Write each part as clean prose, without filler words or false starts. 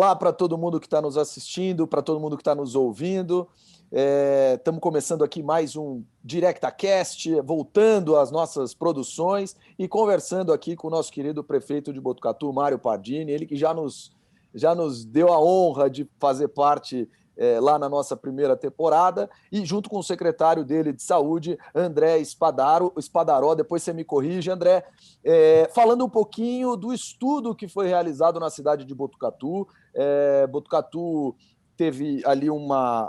Olá para todo mundo que está nos assistindo, para todo mundo que está nos ouvindo. Estamos começando aqui mais um DirectaCast, voltando às nossas produções e conversando aqui com o nosso querido prefeito de Botucatu, Mário Pardini, ele que já nos deu a honra de fazer parte lá na nossa primeira temporada, e junto com o secretário dele de saúde, André Espadaró, depois você me corrige, André, falando um pouquinho do estudo que foi realizado na cidade de Botucatu. Botucatu teve ali uma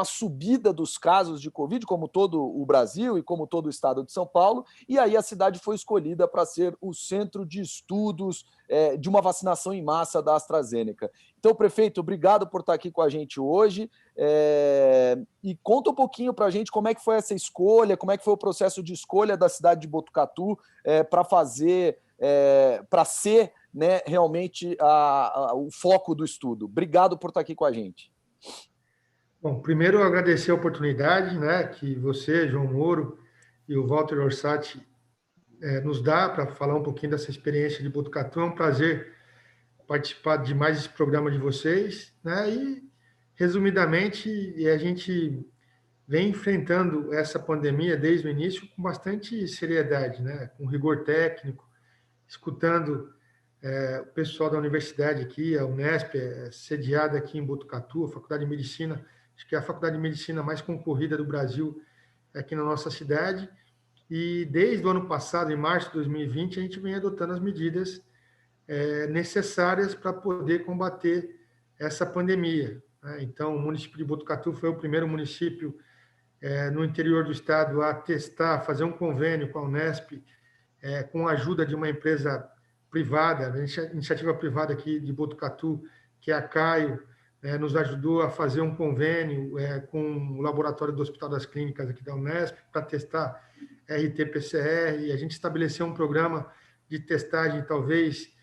subida dos casos de Covid, como todo o Brasil e como todo o estado de São Paulo, e aí a cidade foi escolhida para ser o centro de estudos de uma vacinação em massa da AstraZeneca. Então, prefeito, obrigado por estar aqui com a gente hoje, e conta um pouquinho para a gente como é que foi essa escolha, como é que foi o processo de escolha da cidade de Botucatu para ser, né, realmente o foco do estudo. Obrigado por estar aqui com a gente. Bom, primeiro agradecer a oportunidade, né, que você, João Moro, e o Walter Orsatti nos dá para falar um pouquinho dessa experiência de Botucatu. É um prazer participar de mais esse programa de vocês, né? E, resumidamente, a gente vem enfrentando essa pandemia desde o início com bastante seriedade, né? Com rigor técnico, escutando o pessoal da universidade aqui, a Unesp, sediada aqui em Botucatu, a Faculdade de Medicina, acho que é a Faculdade de Medicina mais concorrida do Brasil aqui na nossa cidade. E desde o ano passado, em março de 2020, a gente vem adotando as medidas necessárias para poder combater essa pandemia, né? Então, o município de Botucatu foi o primeiro município no interior do estado a testar, fazer um convênio com a Unesp, com a ajuda de uma empresa privada, iniciativa privada aqui de Botucatu, que é a Caio, nos ajudou a fazer um convênio com o laboratório do Hospital das Clínicas aqui da Unesp para testar RT-PCR, e a gente estabeleceu um programa de testagem, talvez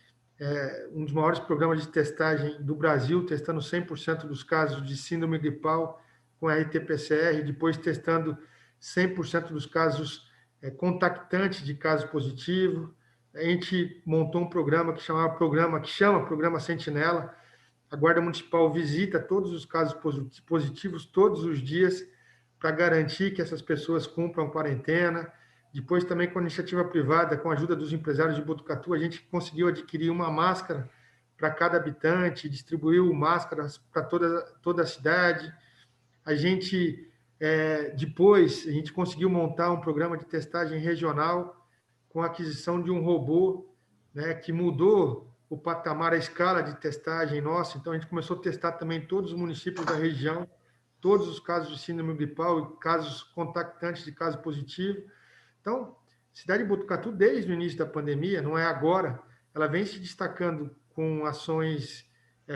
um dos maiores programas de testagem do Brasil, testando 100% dos casos de síndrome gripal com RT-PCR, depois testando 100% dos casos contactantes de caso positivo. A gente montou um programa que chama Programa Sentinela. A Guarda Municipal visita todos os casos positivos todos os dias para garantir que essas pessoas cumpram quarentena. Depois, também com a iniciativa privada, com a ajuda dos empresários de Botucatu, a gente conseguiu adquirir uma máscara para cada habitante, distribuiu máscaras para toda a cidade. Depois, a gente conseguiu montar um programa de testagem regional com a aquisição de um robô, né, que mudou o patamar, a escala de testagem nossa. Então, a gente começou a testar também todos os municípios da região, todos os casos de síndrome gripal e casos contactantes de caso positivo. Então, a cidade de Botucatu, desde o início da pandemia, não é agora, ela vem se destacando com ações,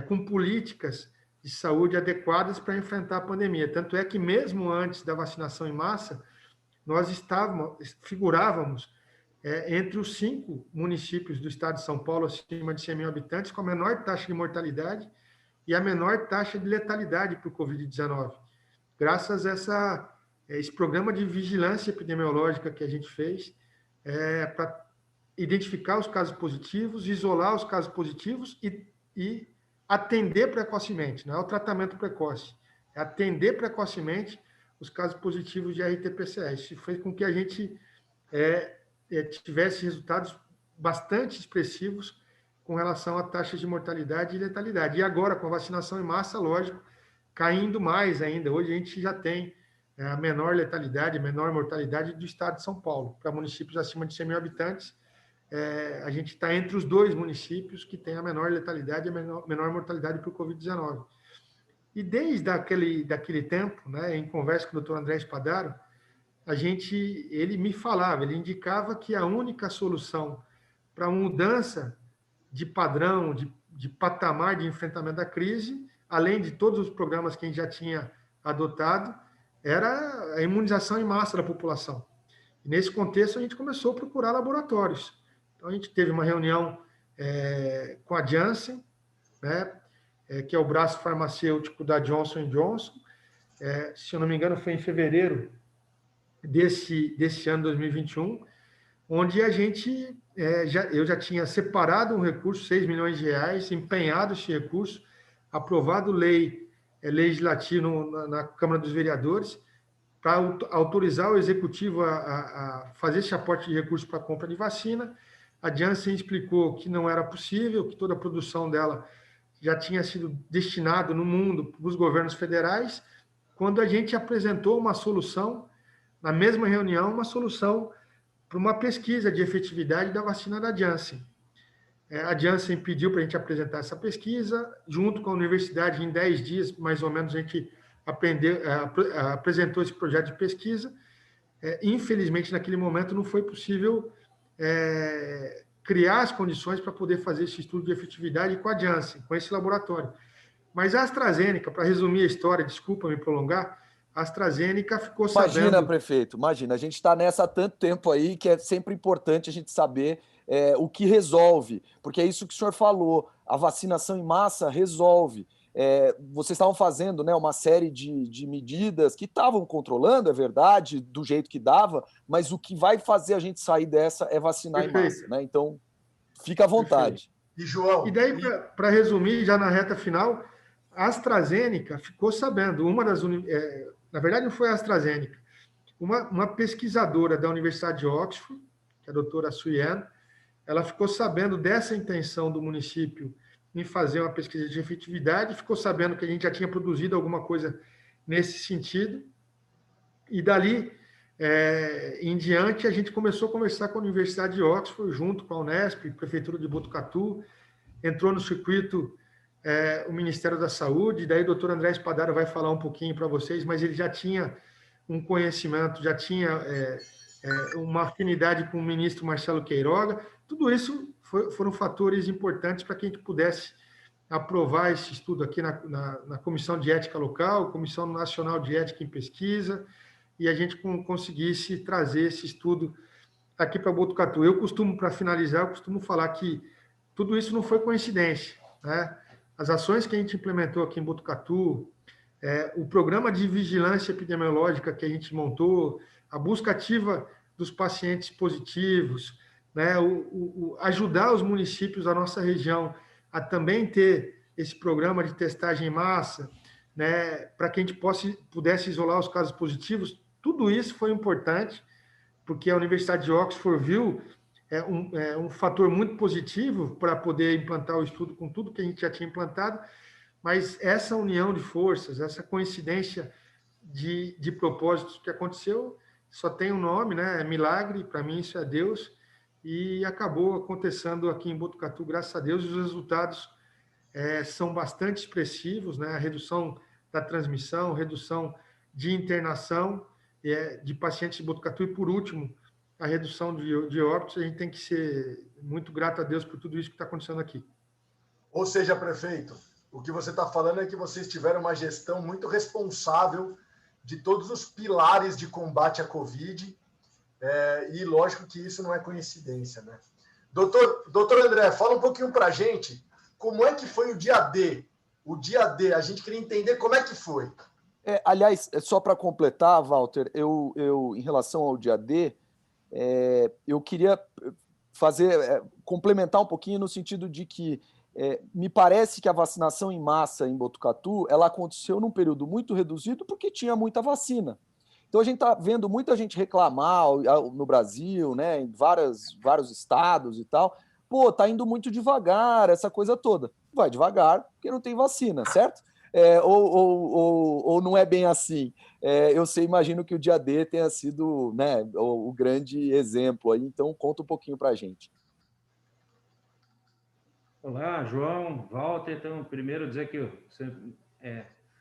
com políticas de saúde adequadas para enfrentar a pandemia. Tanto é que, mesmo antes da vacinação em massa, nós figurávamos entre os 5 municípios do estado de São Paulo, acima de 100 mil habitantes, com a menor taxa de mortalidade e a menor taxa de letalidade para o Covid-19. Graças a esse programa de vigilância epidemiológica que a gente fez para identificar os casos positivos, isolar os casos positivos e atender precocemente. Não é o tratamento precoce, é atender precocemente os casos positivos de RT-PCR. Isso fez com que a gente tivesse resultados bastante expressivos com relação a taxas de mortalidade e letalidade. E agora, com a vacinação em massa, lógico, caindo mais ainda. Hoje a gente já tem a menor letalidade, a menor mortalidade do estado de São Paulo. Para municípios acima de 100 mil habitantes, a gente está entre os 2 municípios que têm a menor letalidade e a menor mortalidade para o Covid-19. E desde daquele tempo, né, em conversa com o Dr. André Espadaro, ele me falava, ele indicava que a única solução para a mudança de padrão, de patamar de enfrentamento da crise, além de todos os programas que a gente já tinha adotado, era a imunização em massa da população. E nesse contexto, a gente começou a procurar laboratórios. Então, a gente teve uma reunião com a Janssen, né, que é o braço farmacêutico da Johnson & Johnson. Se eu não me engano, foi em fevereiro desse ano 2021. onde a gente, eu já tinha separado um recurso, 6 milhões de reais, empenhado esse recurso, aprovado lei legislativa na Câmara dos Vereadores, para autorizar o Executivo a fazer esse aporte de recursos para a compra de vacina. A Janssen explicou que não era possível, que toda a produção dela já tinha sido destinado no mundo para os governos federais, quando a gente apresentou uma solução, na mesma reunião, uma solução para uma pesquisa de efetividade da vacina da Janssen. A Janssen pediu para a gente apresentar essa pesquisa, junto com a universidade, em 10 dias, mais ou menos, a gente apresentou esse projeto de pesquisa. Infelizmente, naquele momento, não foi possível criar as condições para poder fazer esse estudo de efetividade com a Janssen, com esse laboratório. Mas a AstraZeneca, para resumir a história, desculpa me prolongar, a AstraZeneca ficou sabendo... Imagina, prefeito, imagina, a gente está nessa há tanto tempo aí que é sempre importante a gente saber o que resolve, porque é isso que o senhor falou, a vacinação em massa resolve. Vocês estavam fazendo, né, uma série de medidas que estavam controlando, é verdade, do jeito que dava, mas o que vai fazer a gente sair dessa é vacinar em massa, né? Então, fica à vontade. Perfeito. E, João... E daí, para resumir, já na reta final, a AstraZeneca ficou sabendo, na verdade não foi a AstraZeneca, uma pesquisadora da Universidade de Oxford, que é a doutora Suyen, ela ficou sabendo dessa intenção do município em fazer uma pesquisa de efetividade, ficou sabendo que a gente já tinha produzido alguma coisa nesse sentido, e dali em diante a gente começou a conversar com a Universidade de Oxford, junto com a Unesp, Prefeitura de Botucatu, entrou no circuito o Ministério da Saúde, daí o doutor André Spadaro vai falar um pouquinho para vocês, mas ele já tinha um conhecimento, já tinha uma afinidade com o ministro Marcelo Queiroga. Tudo isso foram fatores importantes para que a gente pudesse aprovar esse estudo aqui na Comissão de Ética Local, Comissão Nacional de Ética em Pesquisa, e a gente conseguisse trazer esse estudo aqui para Botucatu. Para finalizar, eu costumo falar que tudo isso não foi coincidência, né? As ações que a gente implementou aqui em Botucatu, o programa de vigilância epidemiológica que a gente montou, a busca ativa dos pacientes positivos, né? Ajudar os municípios da nossa região a também ter esse programa de testagem em massa, né? Para que a gente pudesse isolar os casos positivos, tudo isso foi importante, porque a Universidade de Oxford viu um fator muito positivo para poder implantar o estudo com tudo que a gente já tinha implantado, mas essa união de forças, essa coincidência de propósitos que aconteceu, só tem um nome, né? É milagre, para mim isso é Deus, e acabou acontecendo aqui em Botucatu, graças a Deus, e os resultados são bastante expressivos, né? A redução da transmissão, redução de internação de pacientes de Botucatu, e por último, a redução de óbitos. A gente tem que ser muito grato a Deus por tudo isso que está acontecendo aqui. Ou seja, prefeito, o que você está falando é que vocês tiveram uma gestão muito responsável de todos os pilares de combate à Covid, e lógico que isso não é coincidência, né? Doutor André, fala um pouquinho para a gente como é que foi o dia D. O dia D, a gente queria entender como é que foi. Aliás, só para completar, Walter, eu, em relação ao dia D, eu queria complementar um pouquinho no sentido de que me parece que a vacinação em massa em Botucatu, ela aconteceu num período muito reduzido porque tinha muita vacina. Então a gente está vendo muita gente reclamar no Brasil, né, em vários estados e tal, pô, tá indo muito devagar, essa coisa toda. Vai devagar porque não tem vacina, certo? Ou não é bem assim. Imagino que o dia D tenha sido, né, o grande exemplo aí, então conta um pouquinho para a gente. Olá, João, Walter. Então, primeiro dizer que você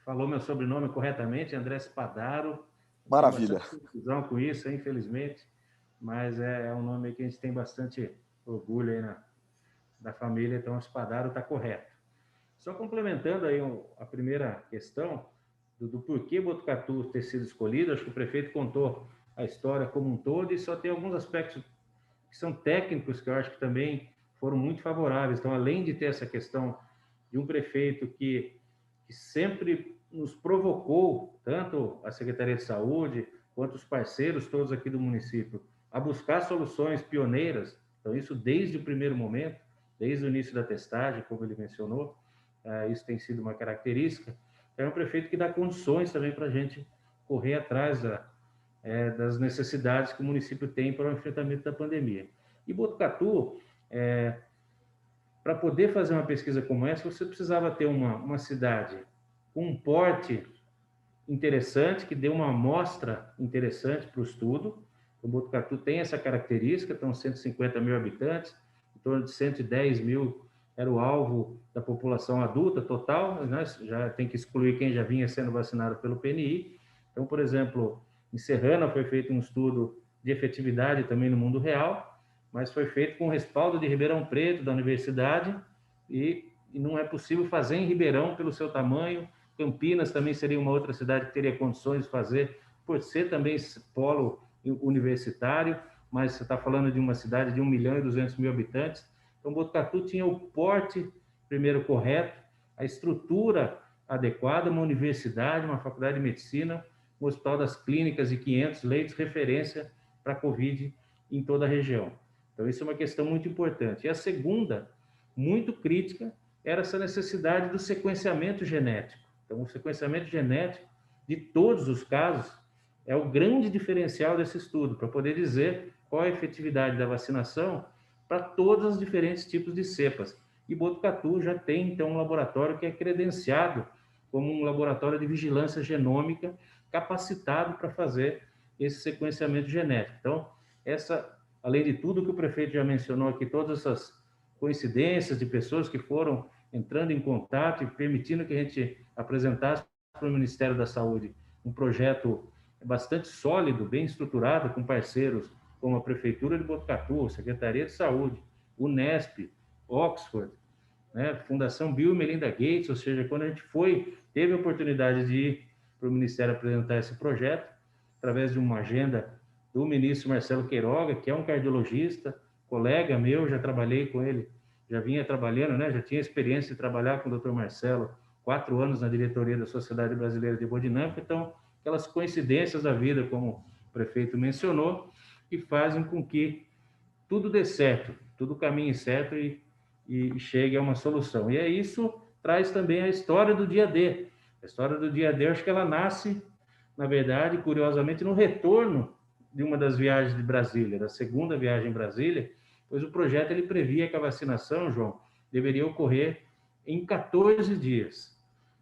falou meu sobrenome corretamente, André Spadaro. Maravilha. Tem confusão com isso, infelizmente, mas é um nome que a gente tem bastante orgulho aí da família, então Spadaro está correto. Só complementando aí a primeira questão do porquê Botucatu ter sido escolhido, acho que o prefeito contou a história como um todo e só tem alguns aspectos que são técnicos que eu acho que também foram muito favoráveis. Então, além de ter essa questão de um prefeito que sempre nos provocou, tanto a Secretaria de Saúde quanto os parceiros todos aqui do município, a buscar soluções pioneiras. Então, isso desde o primeiro momento, desde o início da testagem, como ele mencionou, isso tem sido uma característica. É um prefeito que dá condições também para a gente correr atrás das necessidades que o município tem para o enfrentamento da pandemia. E Botucatu, para poder fazer uma pesquisa como essa, você precisava ter uma cidade com um porte interessante, que dê uma amostra interessante para o estudo. O Botucatu tem essa característica, então 150 mil habitantes, em torno de 110 mil era o alvo da população adulta total, né? Já tem que excluir quem já vinha sendo vacinado pelo PNI. Então, por exemplo, em Serrana foi feito um estudo de efetividade também no mundo real, mas foi feito com respaldo de Ribeirão Preto, da universidade, e não é possível fazer em Ribeirão pelo seu tamanho. Campinas também seria uma outra cidade que teria condições de fazer, por ser também polo universitário, mas você está falando de uma cidade de 1.200.000 habitantes. Então, Botucatu tinha o porte, primeiro, correto, a estrutura adequada, uma universidade, uma faculdade de medicina, um hospital das clínicas e 500 leitos, referência para a Covid em toda a região. Então, isso é uma questão muito importante. E a segunda, muito crítica, era essa necessidade do sequenciamento genético. Então, o sequenciamento genético de todos os casos é o grande diferencial desse estudo, para poder dizer qual a efetividade da vacinação para todos os diferentes tipos de cepas. E Botucatu já tem, então, um laboratório que é credenciado como um laboratório de vigilância genômica capacitado para fazer esse sequenciamento genético. Então, além de tudo que o prefeito já mencionou aqui, todas essas coincidências de pessoas que foram entrando em contato e permitindo que a gente apresentasse para o Ministério da Saúde um projeto bastante sólido, bem estruturado, com parceiros como a Prefeitura de Botucatu, Secretaria de Saúde, Unesp, Oxford, né, Fundação Bill e Melinda Gates. Ou seja, quando a gente teve a oportunidade de ir para o Ministério apresentar esse projeto, através de uma agenda do ministro Marcelo Queiroga, que é um cardiologista, colega meu, já trabalhei com ele, já vinha trabalhando, né, já tinha experiência de trabalhar com o Dr. Marcelo, 4 anos na diretoria da Sociedade Brasileira de Hemodinâmica. Então, aquelas coincidências da vida, como o prefeito mencionou, que fazem com que tudo dê certo, tudo caminhe certo e chegue a uma solução. E isso traz também a história do dia D. A história do dia D, acho que ela nasce, na verdade, curiosamente, no retorno de uma das viagens de Brasília, da segunda viagem em Brasília, pois o projeto ele previa que a vacinação, João, deveria ocorrer em 14 dias.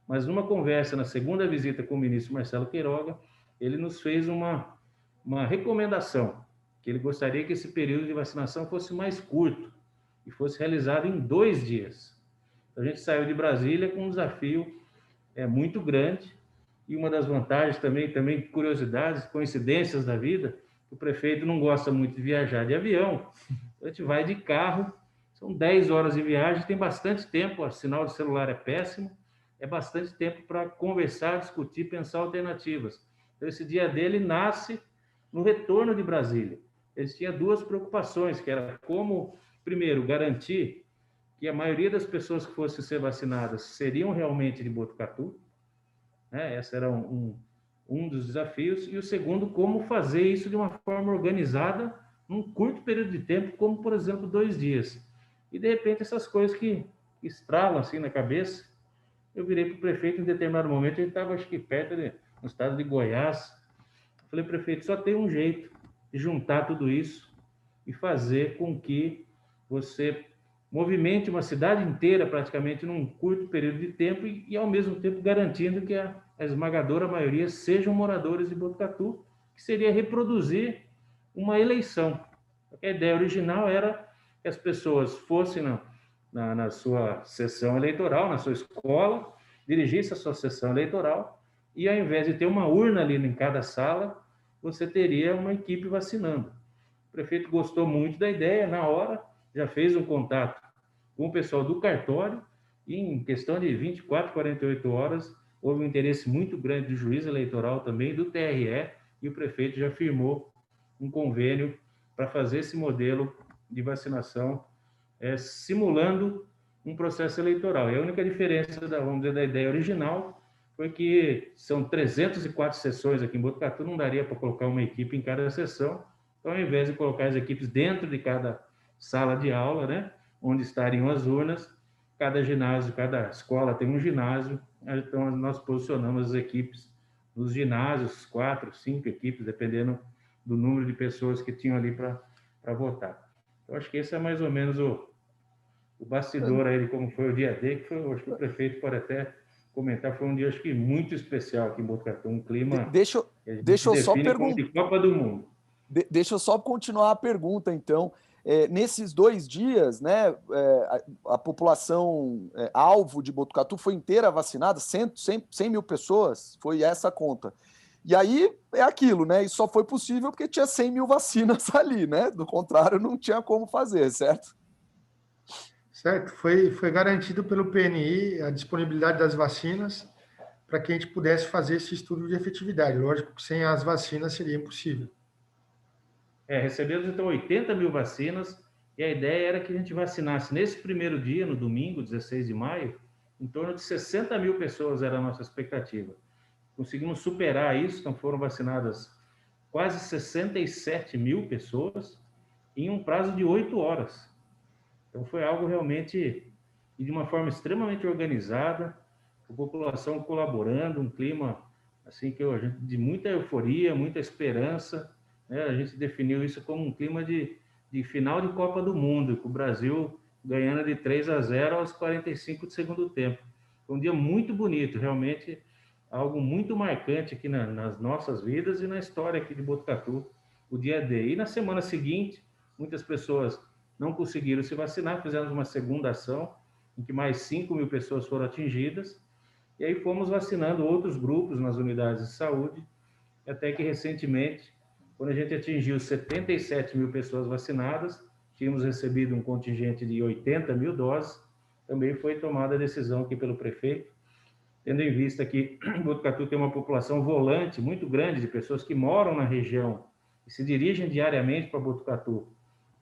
Mas numa conversa na segunda visita com o ministro Marcelo Queiroga, ele nos fez uma recomendação, que ele gostaria que esse período de vacinação fosse mais curto e fosse realizado em 2 dias. A gente saiu de Brasília com um desafio muito grande, e uma das vantagens também curiosidades, coincidências da vida, o prefeito não gosta muito de viajar de avião, a gente vai de carro, são 10 horas de viagem, tem bastante tempo, o sinal de celular é péssimo, é bastante tempo para conversar, discutir, pensar alternativas. Então, esse dia dele nasce no retorno de Brasília. Eles tinham 2 preocupações, que era como, primeiro, garantir que a maioria das pessoas que fossem ser vacinadas seriam realmente de Botucatu, né? Esse era um dos desafios. E o segundo, como fazer isso de uma forma organizada, num curto período de tempo, como, por exemplo, 2 dias. E, de repente, essas coisas que estralam assim na cabeça, eu virei para o prefeito em determinado momento, ele estava, acho que, no estado de Goiás. Eu falei, prefeito, só tem um jeito de juntar tudo isso e fazer com que você movimente uma cidade inteira praticamente num curto período de tempo e ao mesmo tempo garantindo que a esmagadora maioria sejam moradores de Botucatu, que seria reproduzir uma eleição. A ideia original era que as pessoas fossem na sua sessão eleitoral, na sua escola, dirigisse a sua sessão eleitoral e, ao invés de ter uma urna ali em cada sala, você teria uma equipe vacinando. O prefeito gostou muito da ideia, na hora, já fez um contato com o pessoal do cartório e, em questão de 24, 48 horas, houve um interesse muito grande do juiz eleitoral também, do TRE, e o prefeito já firmou um convênio para fazer esse modelo de vacinação simulando um processo eleitoral. E a única diferença, vamos dizer, da ideia original foi que são 304 sessões aqui em Botucatu, não daria para colocar uma equipe em cada sessão, Então, ao invés de colocar as equipes dentro de cada sala de aula, né, onde estariam as urnas, cada ginásio, cada escola tem um ginásio, então nós posicionamos as equipes nos ginásios, 4, 5 equipes, dependendo do número de pessoas que tinham ali para votar. Eu acho que esse é mais ou menos o bastidor aí de como foi o dia D, que foi, acho que o prefeito pode até comentar, foi um dia, acho que muito especial aqui em Botucatu, um clima Deixa eu só como de Copa do Mundo. Deixa eu só continuar a pergunta, então. Nesses 2 dias, né, a população alvo de Botucatu foi inteira vacinada, 100 mil pessoas, foi essa a conta. E aí é aquilo, né? Isso só foi possível porque tinha 100 mil vacinas ali, né? Do contrário, não tinha como fazer, certo? Certo, foi garantido pelo PNI a disponibilidade das vacinas para que a gente pudesse fazer esse estudo de efetividade. Lógico que sem as vacinas seria impossível. Recebemos então 80 mil vacinas e a ideia era que a gente vacinasse nesse primeiro dia, no domingo, 16 de maio, em torno de 60 mil pessoas era a nossa expectativa. Conseguimos superar isso, então foram vacinadas quase 67 mil pessoas em um prazo de 8 horas. Então foi algo realmente e de uma forma extremamente organizada, a população colaborando, um clima assim que de muita euforia, muita esperança, né? A gente definiu isso como um clima de final de Copa do Mundo, com o Brasil ganhando de 3-0 aos 45 do segundo tempo. Foi um dia muito bonito, realmente algo muito marcante aqui nas nossas vidas e na história aqui de Botucatu, o dia D. E na semana seguinte, muitas pessoas não conseguiram se vacinar, fizemos uma segunda ação, em que mais 5 mil pessoas foram atingidas, e aí fomos vacinando outros grupos nas unidades de saúde, até que recentemente, quando a gente atingiu 77 mil pessoas vacinadas, tínhamos recebido um contingente de 80 mil doses, também foi tomada a decisão aqui pelo prefeito, tendo em vista que Botucatu tem uma população volante muito grande de pessoas que moram na região e se dirigem diariamente para Botucatu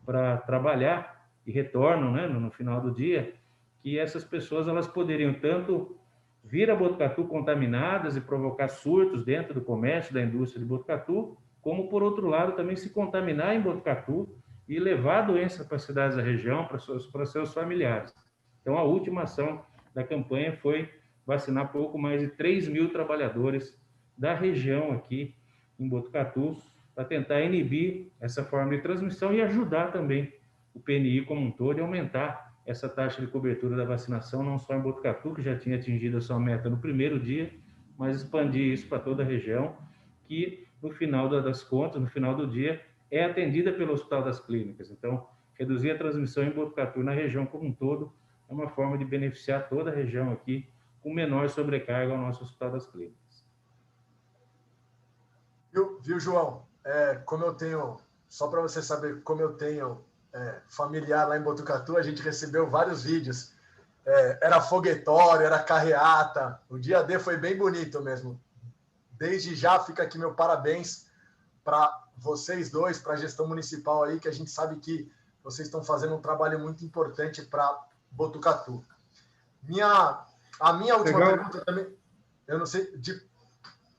para trabalhar e retornam, né, no final do dia, que essas pessoas elas poderiam tanto vir a Botucatu contaminadas e provocar surtos dentro do comércio, da indústria de Botucatu, como, por outro lado, também se contaminar em Botucatu e levar a doença para as cidades da região, para seus familiares. Então, a última ação da campanha foi vacinar pouco mais de 3 mil trabalhadores da região aqui em Botucatu, para tentar inibir essa forma de transmissão e ajudar também o PNI como um todo e aumentar essa taxa de cobertura da vacinação, não só em Botucatu, que já tinha atingido a sua meta no primeiro dia, mas expandir isso para toda a região, que no final das contas, no final do dia, é atendida pelo Hospital das Clínicas. Então, reduzir a transmissão em Botucatu e na região como um todo é uma forma de beneficiar toda a região aqui, com menor sobrecarga ao nosso Hospital das Clínicas. Viu, João? Como eu tenho, só para você saber, como eu tenho familiar lá em Botucatu, a gente recebeu vários vídeos. Era foguetório, era carreata. O dia D foi bem bonito mesmo. Desde já fica aqui meu parabéns para vocês dois, para a gestão municipal aí, que a gente sabe que vocês estão fazendo um trabalho muito importante para Botucatu. A minha última pergunta também, eu não sei,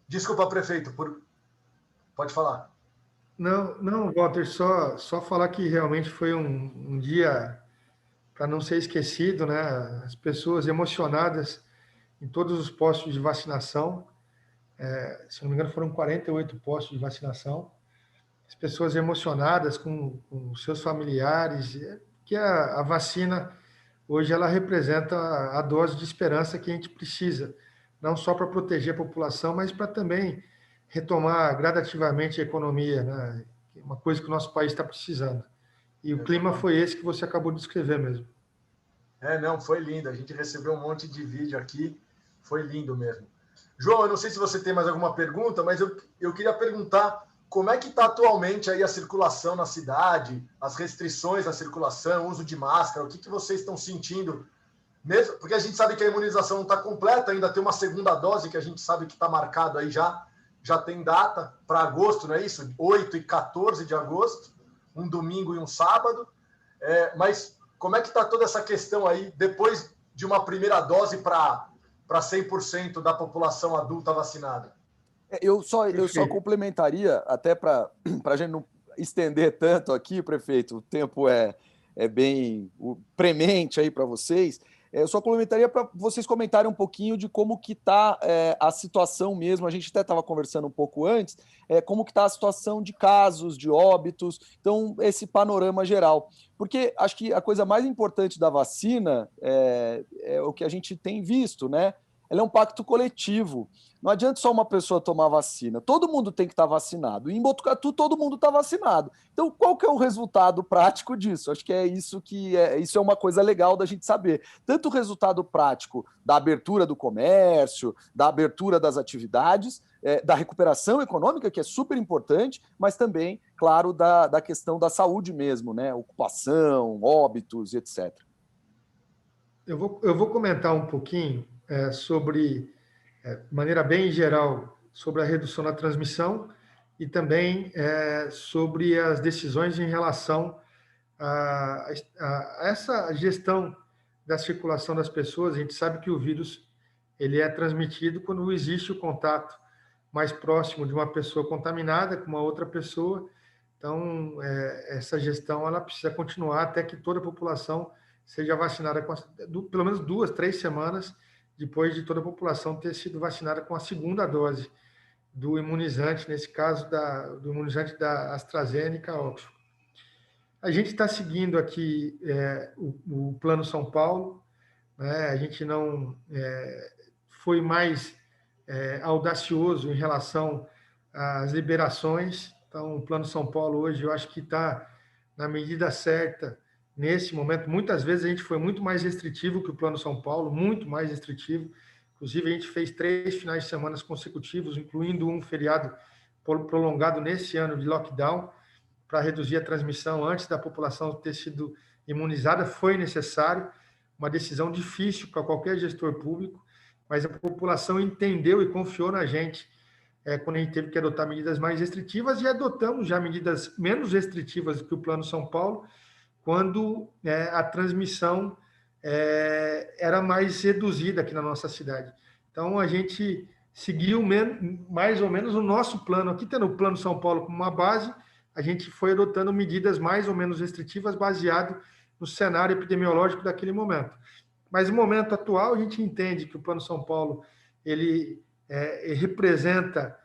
desculpa, prefeito, pode falar. Não, Walter, só falar que realmente foi um dia para não ser esquecido, né? As pessoas emocionadas em todos os postos de vacinação, se não me engano foram 48 postos de vacinação, as pessoas emocionadas com seus familiares, que a vacina hoje ela representa a dose de esperança que a gente precisa, não só para proteger a população, mas para também retomar gradativamente a economia, né? Uma coisa que o nosso país está precisando. E o clima foi esse que você acabou de descrever mesmo. Não, foi lindo. A gente recebeu um monte de vídeo aqui, foi lindo mesmo. João, eu não sei se você tem mais alguma pergunta, mas eu queria perguntar como é que está atualmente aí a circulação na cidade, as restrições à circulação, uso de máscara, o que vocês estão sentindo? Mesmo, porque a gente sabe que a imunização não está completa, ainda tem uma segunda dose que a gente sabe que está marcado aí já tem data para agosto, não é isso? 8 e 14 de agosto, um domingo e um sábado. Mas como é que está toda essa questão aí, depois de uma primeira dose para 100% da população adulta vacinada? Eu só complementaria, até para a gente não... estender tanto aqui, prefeito, o tempo é bem premente aí para vocês. Eu só complementaria para vocês comentarem um pouquinho de como que está a situação mesmo. A gente até estava conversando um pouco antes, como que está a situação de casos, de óbitos, então esse panorama geral. Porque acho que a coisa mais importante da vacina é o que a gente tem visto, né? Ela é um pacto coletivo. Não adianta só uma pessoa tomar vacina. Todo mundo tem que estar vacinado. E em Botucatu, todo mundo está vacinado. Então, qual que é o resultado prático disso? Acho que isso é uma coisa legal da gente saber. Tanto o resultado prático da abertura do comércio, da abertura das atividades, da recuperação econômica, que é super importante, mas também, claro, da questão da saúde mesmo, né? Ocupação, óbitos, etc. Eu vou comentar um pouquinho sobre, de maneira bem geral, sobre a redução da transmissão e também sobre as decisões em relação a essa gestão da circulação das pessoas. A gente sabe que o vírus ele é transmitido quando existe o contato mais próximo de uma pessoa contaminada com uma outra pessoa. Então, essa gestão ela precisa continuar até que toda a população seja vacinada pelo menos 2, 3 semanas depois de toda a população ter sido vacinada com a segunda dose do imunizante, nesse caso do imunizante da AstraZeneca, Oxford. A gente está seguindo aqui o Plano São Paulo, né? A gente não foi mais audacioso em relação às liberações. Então, o Plano São Paulo hoje eu acho que está na medida certa nesse momento. Muitas vezes a gente foi muito mais restritivo que o Plano São Paulo, muito mais restritivo. Inclusive, a gente fez 3 finais de semana consecutivos, incluindo um feriado prolongado nesse ano de lockdown, para reduzir a transmissão antes da população ter sido imunizada. Foi necessário, uma decisão difícil para qualquer gestor público, mas a população entendeu e confiou na gente quando a gente teve que adotar medidas mais restritivas, e adotamos já medidas menos restritivas que o Plano São Paulo, quando a transmissão era mais reduzida aqui na nossa cidade. Então, a gente seguiu mais ou menos o nosso plano. Aqui, tendo o Plano São Paulo como uma base, a gente foi adotando medidas mais ou menos restritivas baseado no cenário epidemiológico daquele momento. Mas no momento atual, a gente entende que o Plano São Paulo ele representa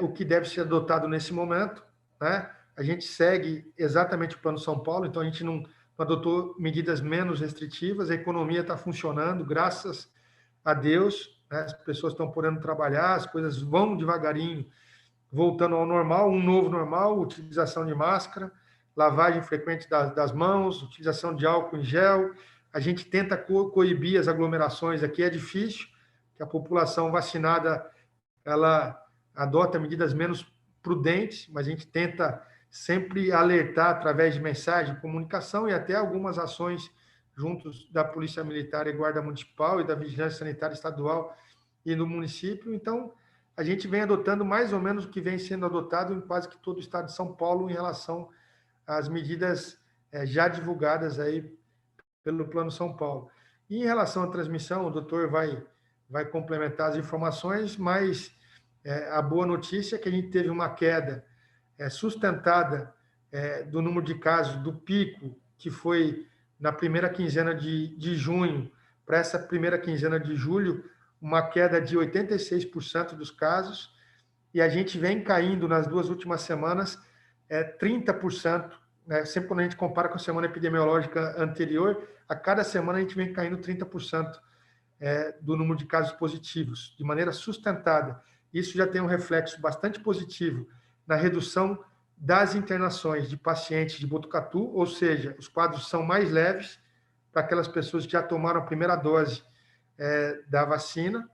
o que deve ser adotado nesse momento, né? A gente segue exatamente o Plano São Paulo, então a gente não adotou medidas menos restritivas, a economia está funcionando, graças a Deus, né? As pessoas estão podendo trabalhar, as coisas vão devagarinho voltando ao normal, um novo normal, utilização de máscara, lavagem frequente das mãos, utilização de álcool em gel. A gente tenta coibir as aglomerações aqui, é difícil, que a população vacinada ela adota medidas menos prudentes, mas a gente tenta sempre alertar através de mensagem, comunicação e até algumas ações juntos da Polícia Militar e Guarda Municipal e da Vigilância Sanitária Estadual e no município. Então, a gente vem adotando mais ou menos o que vem sendo adotado em quase que todo o estado de São Paulo em relação às medidas já divulgadas aí pelo Plano São Paulo. E em relação à transmissão, o doutor vai complementar as informações, mas a boa notícia é que a gente teve uma queda sustentada do número de casos, do pico que foi na primeira quinzena de junho para essa primeira quinzena de julho, uma queda de 86% dos casos, e a gente vem caindo nas 2 últimas semanas 30%, né? Sempre quando a gente compara com a semana epidemiológica anterior, a cada semana a gente vem caindo 30% do número de casos positivos, de maneira sustentada. Isso já tem um reflexo bastante positivo na redução das internações de pacientes de Botucatu, ou seja, os quadros são mais leves para aquelas pessoas que já tomaram a primeira dose da vacina,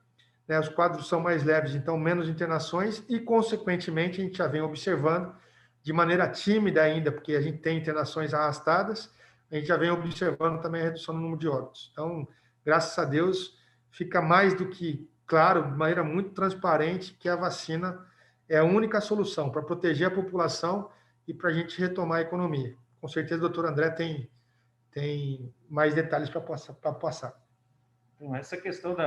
né? Os quadros são mais leves, então menos internações e, consequentemente, a gente já vem observando de maneira tímida ainda, porque a gente tem internações arrastadas, a gente já vem observando também a redução no número de óbitos. Então, graças a Deus, fica mais do que claro, de maneira muito transparente, que a vacina é a única solução para proteger a população e para a gente retomar a economia. Com certeza o doutor André tem mais detalhes para passar. Então, essa questão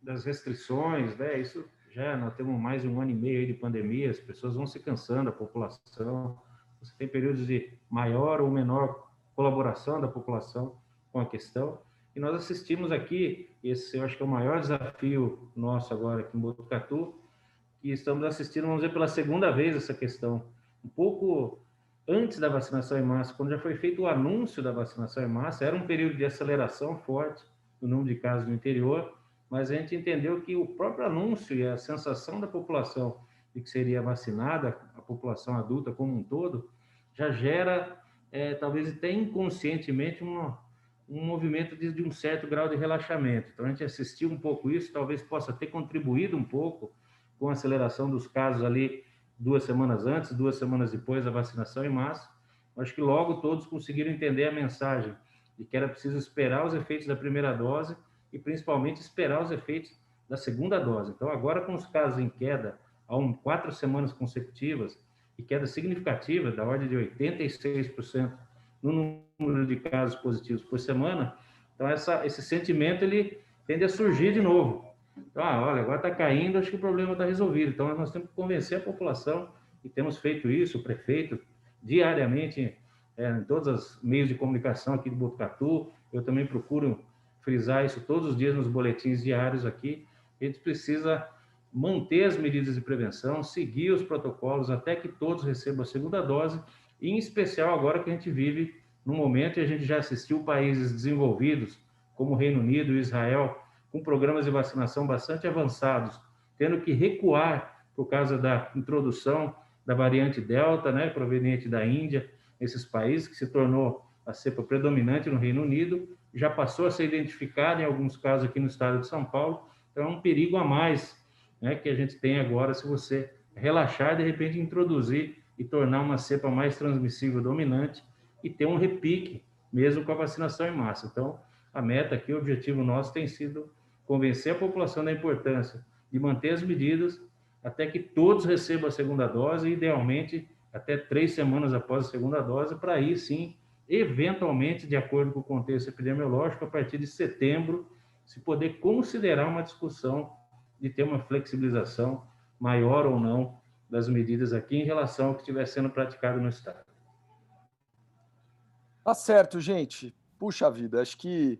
das restrições, né, isso já nós temos mais de 1 ano e meio aí de pandemia, as pessoas vão se cansando, a população, você tem períodos de maior ou menor colaboração da população com a questão. E nós assistimos aqui, esse eu acho que é o maior desafio nosso agora aqui em Botucatu, que estamos assistindo, vamos dizer, pela segunda vez essa questão. Um pouco antes da vacinação em massa, quando já foi feito o anúncio da vacinação em massa, era um período de aceleração forte no número de casos no interior, mas a gente entendeu que o próprio anúncio e a sensação da população de que seria vacinada, a população adulta como um todo, já gera, talvez até inconscientemente, um movimento de um certo grau de relaxamento. Então, a gente assistiu um pouco isso, talvez possa ter contribuído um pouco com a aceleração dos casos ali 2 semanas antes, 2 semanas depois da vacinação em massa. Acho que logo todos conseguiram entender a mensagem de que era preciso esperar os efeitos da primeira dose e, principalmente, esperar os efeitos da segunda dose. Então, agora com os casos em queda há 4 semanas consecutivas e queda significativa, da ordem de 86% no número de casos positivos por semana, então esse sentimento ele tende a surgir de novo. Então, olha, agora está caindo, acho que o problema está resolvido. Então, nós temos que convencer a população, e temos feito isso, o prefeito, diariamente, em todos os meios de comunicação aqui de Botucatu. Eu também procuro frisar isso todos os dias nos boletins diários aqui. A gente precisa manter as medidas de prevenção, seguir os protocolos até que todos recebam a segunda dose, e em especial agora que a gente vive num momento, e a gente já assistiu países desenvolvidos, como o Reino Unido e Israel, com programas de vacinação bastante avançados, tendo que recuar por causa da introdução da variante Delta, né, proveniente da Índia, esses países, que se tornou a cepa predominante no Reino Unido, já passou a ser identificada em alguns casos aqui no estado de São Paulo. Então, é um perigo a mais, né, que a gente tem agora se você relaxar, de repente introduzir e tornar uma cepa mais transmissível dominante e ter um repique, mesmo com a vacinação em massa. Então, a meta aqui, o objetivo nosso tem sido convencer a população da importância de manter as medidas até que todos recebam a segunda dose, idealmente até 3 semanas após a segunda dose, para aí sim, eventualmente, de acordo com o contexto epidemiológico, a partir de setembro, se poder considerar uma discussão de ter uma flexibilização maior ou não das medidas aqui em relação ao que estiver sendo praticado no estado. Tá certo, gente. Puxa vida, acho que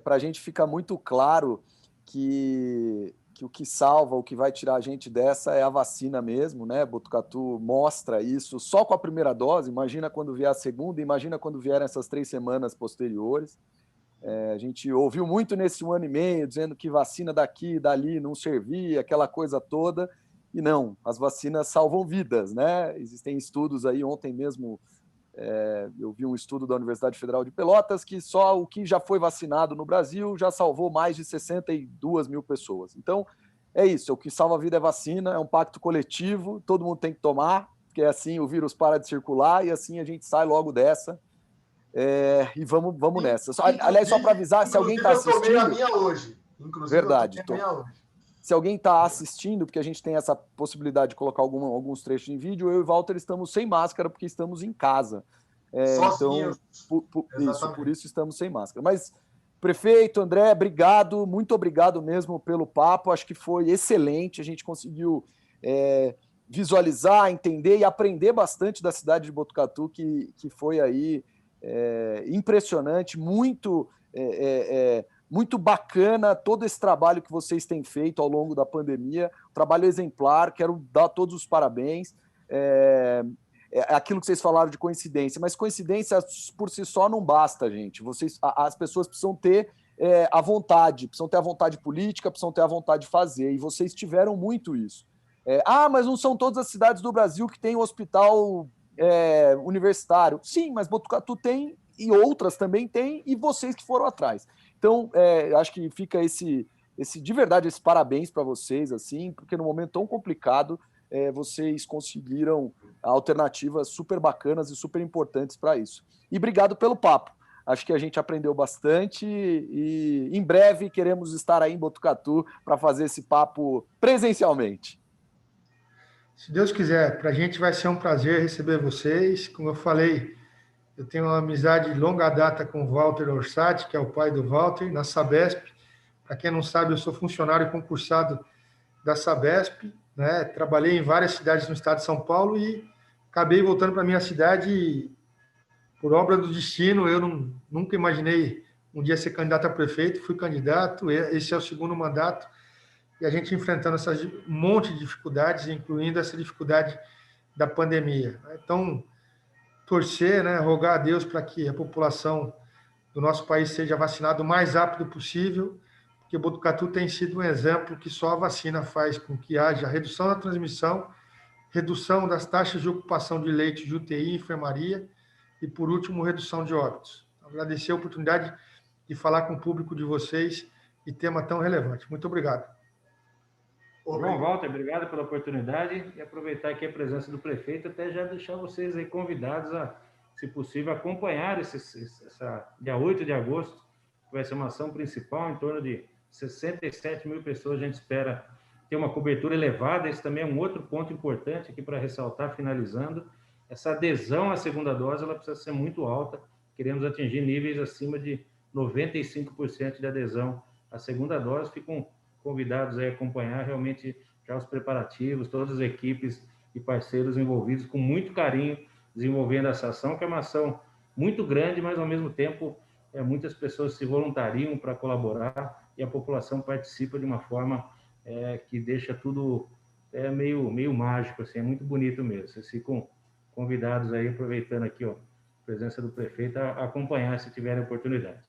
para a gente fica muito claro que o que salva, o que vai tirar a gente dessa é a vacina mesmo, né? Botucatu mostra isso só com a primeira dose. Imagina quando vier a segunda, imagina quando vierem essas 3 semanas posteriores. A gente ouviu muito nesse 1 ano e meio dizendo que vacina daqui e dali não servia, aquela coisa toda. E não, as vacinas salvam vidas, né? Existem estudos aí, ontem mesmo eu vi um estudo da Universidade Federal de Pelotas que só o que já foi vacinado no Brasil já salvou mais de 62 mil pessoas. Então, é isso, o que salva a vida é vacina, é um pacto coletivo, todo mundo tem que tomar, porque assim o vírus para de circular e assim a gente sai logo dessa. E vamos nessa. Aliás, só para avisar, se alguém está assistindo... Eu tomei a minha hoje. Inclusive, verdade, eu tomei a minha hoje. Se alguém está assistindo, porque a gente tem essa possibilidade de colocar alguns trechos em vídeo, eu e o Walter estamos sem máscara porque estamos em casa. Então, por isso estamos sem máscara. Mas, prefeito, André, obrigado, muito obrigado mesmo pelo papo. Acho que foi excelente. A gente conseguiu visualizar, entender e aprender bastante da cidade de Botucatu, que foi aí impressionante, muito bacana todo esse trabalho que vocês têm feito ao longo da pandemia, um trabalho exemplar, quero dar todos os parabéns. Aquilo que vocês falaram de coincidência, mas coincidência por si só não basta, gente. As pessoas precisam ter a vontade, precisam ter a vontade política, precisam ter a vontade de fazer, e vocês tiveram muito isso. Mas não são todas as cidades do Brasil que têm um hospital universitário. Sim, mas Botucatu tem, e outras também têm, e vocês que foram atrás. Então, acho que fica de verdade, esse parabéns para vocês, assim, porque num momento tão complicado, vocês conseguiram alternativas super bacanas e super importantes para isso. E obrigado pelo papo. Acho que a gente aprendeu bastante e em breve queremos estar aí em Botucatu para fazer esse papo presencialmente. Se Deus quiser, para a gente vai ser um prazer receber vocês. Como eu falei, eu tenho uma amizade de longa data com o Walter Orsatti, que é o pai do Walter, na Sabesp. Para quem não sabe, eu sou funcionário concursado da Sabesp, né? Trabalhei em várias cidades no estado de São Paulo e acabei voltando para minha cidade e, por obra do destino, eu nunca imaginei um dia ser candidato a prefeito, fui candidato, esse é o segundo mandato, e a gente enfrentando um monte de dificuldades, incluindo essa dificuldade da pandemia. Então, torcer, né, rogar a Deus para que a população do nosso país seja vacinada o mais rápido possível, porque Botucatu tem sido um exemplo que só a vacina faz com que haja redução da transmissão, redução das taxas de ocupação de leitos de UTI e enfermaria e, por último, redução de óbitos. Agradecer a oportunidade de falar com o público de vocês e tema tão relevante. Muito obrigado. João Walter, obrigado pela oportunidade e aproveitar aqui a presença do prefeito, até já deixar vocês aí convidados a, se possível, acompanhar essa dia 8 de agosto, que vai ser uma ação principal, em torno de 67 mil pessoas, a gente espera ter uma cobertura elevada. Esse também é um outro ponto importante aqui para ressaltar, finalizando. Essa adesão à segunda dose, ela precisa ser muito alta, queremos atingir níveis acima de 95% de adesão à segunda dose. Ficam convidados a acompanhar realmente já os preparativos, todas as equipes e parceiros envolvidos com muito carinho, desenvolvendo essa ação, que é uma ação muito grande, mas ao mesmo tempo muitas pessoas se voluntariam para colaborar e a população participa de uma forma que deixa tudo meio mágico, assim, é muito bonito mesmo. Vocês ficam convidados aí, aproveitando aqui a presença do prefeito, a acompanhar se tiverem oportunidade.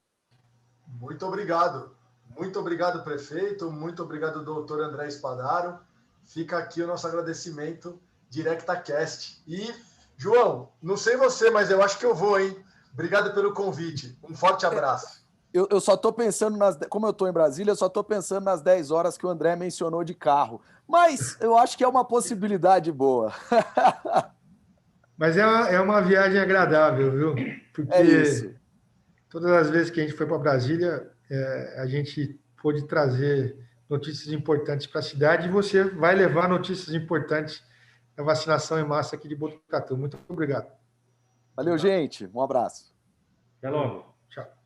Muito obrigado. Muito obrigado, prefeito. Muito obrigado, doutor André Spadaro. Fica aqui o nosso agradecimento, DirectaCast. E, João, não sei você, mas eu acho que eu vou, hein? Obrigado pelo convite. Um forte abraço. Eu só estou pensando, como eu estou em Brasília, eu só estou pensando nas 10 horas que o André mencionou de carro. Mas eu acho que é uma possibilidade boa. Mas é uma viagem agradável, viu? Porque todas as vezes que a gente foi para Brasília, a gente pôde trazer notícias importantes para a cidade e você vai levar notícias importantes da vacinação em massa aqui de Botucatu. Muito obrigado. Valeu, gente. Um abraço. Até logo. Tchau.